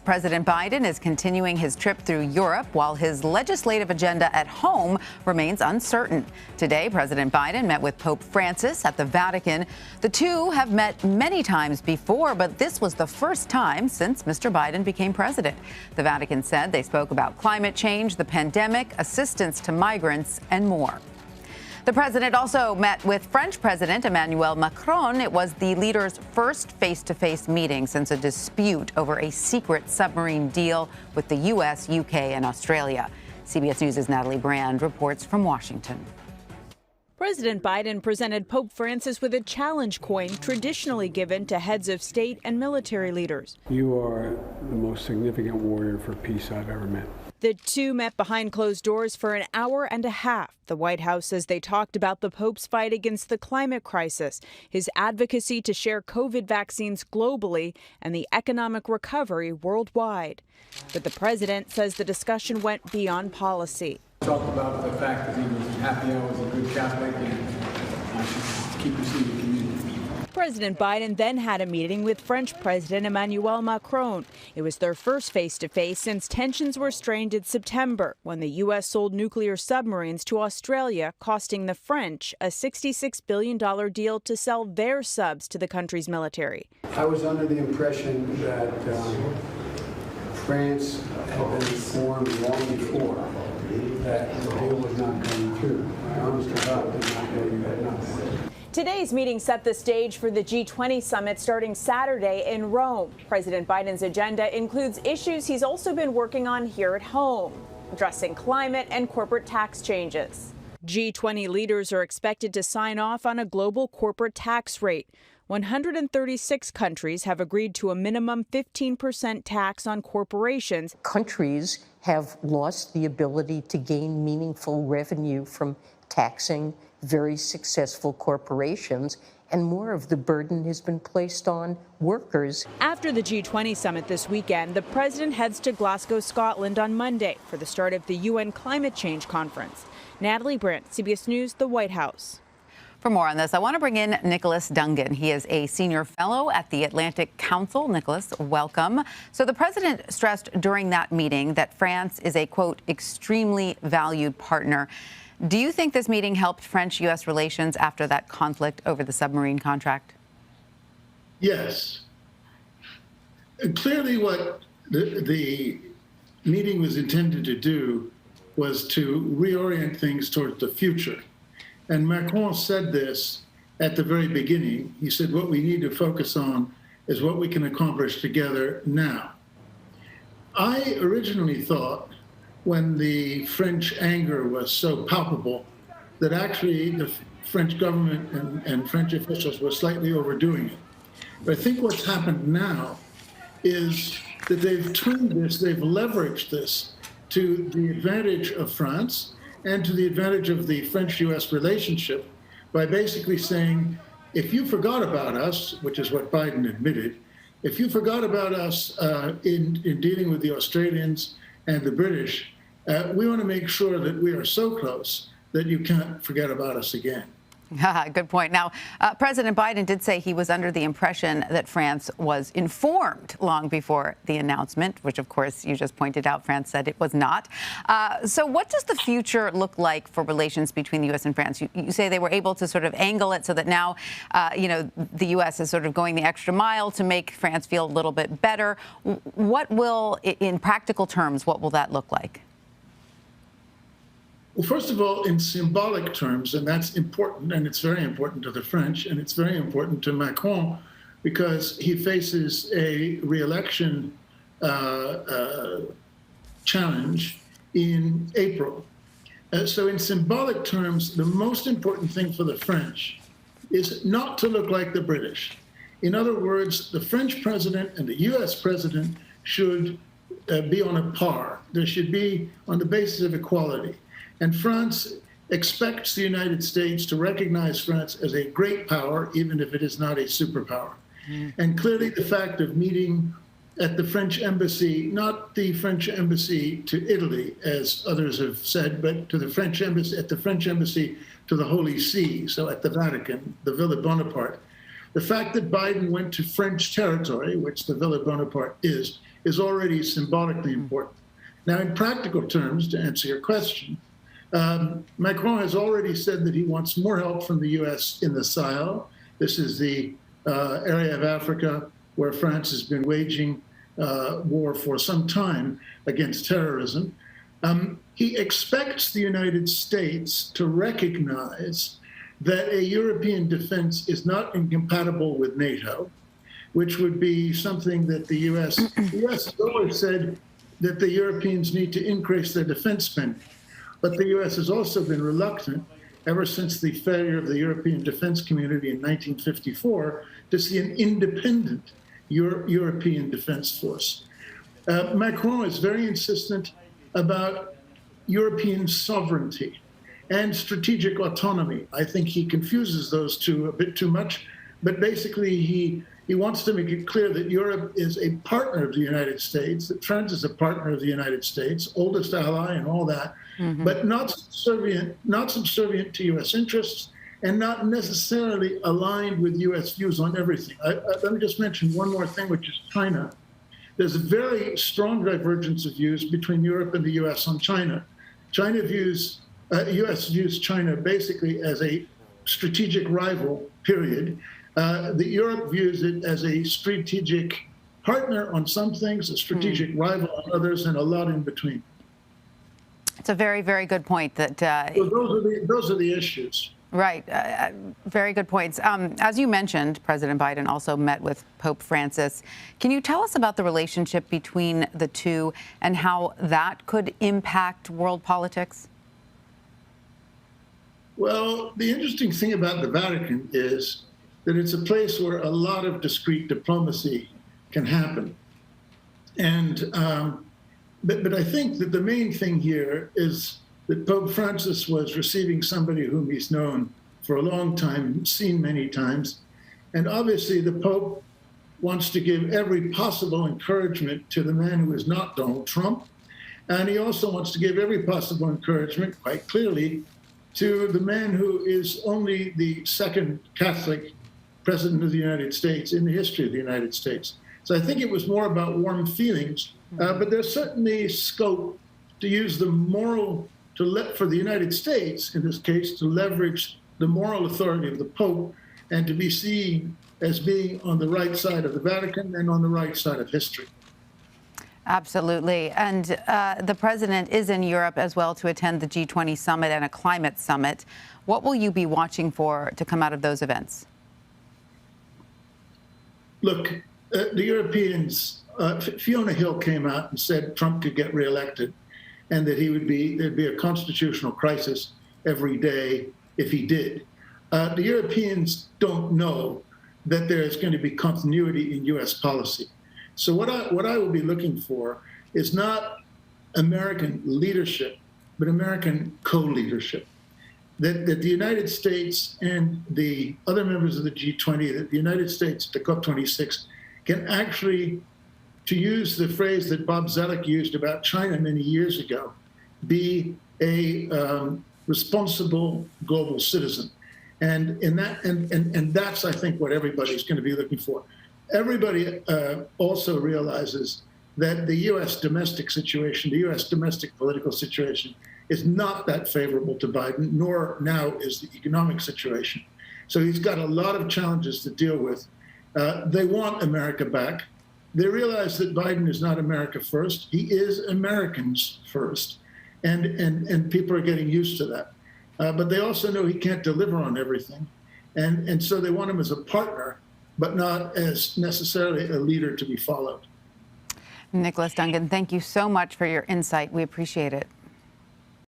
President Biden is continuing his trip through Europe while his legislative agenda at home remains uncertain. Today, President Biden met with Pope Francis at the Vatican. The two have met many times before, but this was the first time since Mr. Biden became president. The Vatican said they spoke about climate change, the pandemic, assistance to migrants, and more. The president also met with French President Emmanuel Macron. It was the leaders' first face-to-face meeting since a dispute over a secret submarine deal with the U.S., U.K., and Australia. CBS News' Natalie Brand reports from Washington. President Biden presented Pope Francis with a challenge coin traditionally given to heads of state and military leaders. You are the most significant warrior for peace I've ever met. The two met behind closed doors for an hour and a half. The White House says they talked about the Pope's fight against the climate crisis, his advocacy to share COVID vaccines globally, and the economic recovery worldwide. But the president says the discussion went beyond policy. Talked about the fact that he was happy I was a good Catholic and I should keep receiving communion. President Biden then had a meeting with French President Emmanuel Macron. It was their first face-to-face since tensions were strained in September when the U.S. sold nuclear submarines to Australia, costing the French a $66 billion deal to sell their subs to the country's military. I was under the impression that France had been informed long before that the deal was not coming through. I honestly thought did not know you had not. Today's meeting set the stage for the G20 summit starting Saturday in Rome. President Biden's agenda includes issues he's also been working on here at home, addressing climate and corporate tax changes. G20 leaders are expected to sign off on a global corporate tax rate. 136 countries have agreed to a minimum 15% tax on corporations. Countries have lost the ability to gain meaningful revenue from taxing very successful corporations, and more of the burden has been placed on workers. After the G20 summit this weekend, the president heads to Glasgow, Scotland on Monday for the start of the UN Climate Change Conference. Natalie Brand, CBS News, the White House. For more on this, I want to bring in Nicholas Dungan. He is a senior fellow at the Atlantic Council. Nicholas, welcome. So the president stressed during that meeting that France is a, quote, extremely valued partner. Do you think this meeting helped French-U.S. relations after that conflict over the submarine contract? Yes. Clearly what the meeting was intended to do was to reorient things towards the future. And Macron said this at the very beginning. He said, what we need to focus on is what we can accomplish together now. I originally thought, when the French anger was so palpable, that actually the French government and French officials were slightly overdoing it. But I think what's happened now is that they've turned this, they've leveraged this to the advantage of France and to the advantage of the French-U.S. relationship by basically saying, if you forgot about us, which is what Biden admitted, if you forgot about us in dealing with the Australians and the British, we want to make sure that we are so close that you can't forget about us again. Good point. Now, President Biden did say he was under the impression that France was informed long before the announcement, which, of course, you just pointed out, France said it was not. So what does the future look like for relations between the U.S. and France? You say they were able to sort of angle it so that now, the U.S. is sort of going the extra mile to make France feel a little bit better. What will, in practical terms, what will that look like? Well, first of all, in symbolic terms, and that's important, and it's very important to the French, and it's very important to Macron, because he faces a re-election challenge in April. So in symbolic terms, the most important thing for the French is not to look like the British. In other words, the French president and the US president should be on a par. There should be on the basis of equality. And France expects the United States to recognize France as a great power, even if it is not a superpower. And clearly the fact of meeting at the French embassy, not the French embassy to Italy, as others have said, but to the French embassy, at the French embassy to the Holy See, so at the Vatican, the Villa Bonaparte. The fact that Biden went to French territory, which the Villa Bonaparte is is already symbolically important. Now, in practical terms, to answer your question, Macron has already said that he wants more help from the U.S. in the Sahel. This is the area of Africa where France has been waging war for some time against terrorism. He expects the United States to recognize that a European defense is not incompatible with NATO, which would be something that the U.S. has always said that the Europeans need to increase their defense spending. But the U.S. has also been reluctant, ever since the failure of the European defense community in 1954, to see an independent European defense force. Macron is very insistent about European sovereignty and strategic autonomy. I think he confuses those two a bit too much, but basically he wants to make it clear that Europe is a partner of the United States, that France is a partner of the United States, oldest ally and all that, but not subservient to U.S. interests and not necessarily aligned with U.S. views on everything. Let me just mention one more thing, which is China. There's a very strong divergence of views between Europe and the U.S. on China. U.S. views China basically as a strategic rival, period. Europe views it as a strategic partner on some things, a strategic rival on others, and a lot in between. It's a very, very good point. That so those are the issues. Right. Very good points. As you mentioned, President Biden also met with Pope Francis. Can you tell us about the relationship between the two and how that could impact world politics? Well, the interesting thing about the Vatican is that it's a place where a lot of discreet diplomacy can happen. And but I think that the main thing here is that Pope Francis was receiving somebody whom he's known for a long time, seen many times. And obviously the Pope wants to give every possible encouragement to the man who is not Donald Trump. And he also wants to give every possible encouragement, quite clearly, to the man who is only the second Catholic president of the United States in the history of the United States. So I think it was more about warm feelings, but there's certainly scope to use the moral, for the United States, in this case, to leverage the moral authority of the Pope and to be seen as being on the right side of the Vatican and on the right side of history. Absolutely. And the president is in Europe as well to attend the G20 summit and a climate summit. What will you be watching for to come out of those events? Look, the Europeans, Fiona Hill came out and said Trump could get reelected and that there'd be a constitutional crisis every day if he did. The Europeans don't know that there's going to be continuity in U.S. policy. So what I will be looking for is not American leadership, but American co-leadership. That the United States and the other members of the G20, that the United States, the COP26, can actually, to use the phrase that Bob Zoellick used about China many years ago, be a responsible global citizen. And that's, I think, what everybody's going to be looking for. Everybody also realizes that the U.S. domestic situation, the U.S. domestic political situation, is not that favorable to Biden, nor now is the economic situation. So he's got a lot of challenges to deal with. They want America back. They realize that Biden is not America first. He is Americans first. And people are getting used to that. But they also know he can't deliver on everything. And so they want him as a partner, but not as necessarily a leader to be followed. Nicholas Dungan, thank you so much for your insight. We appreciate it.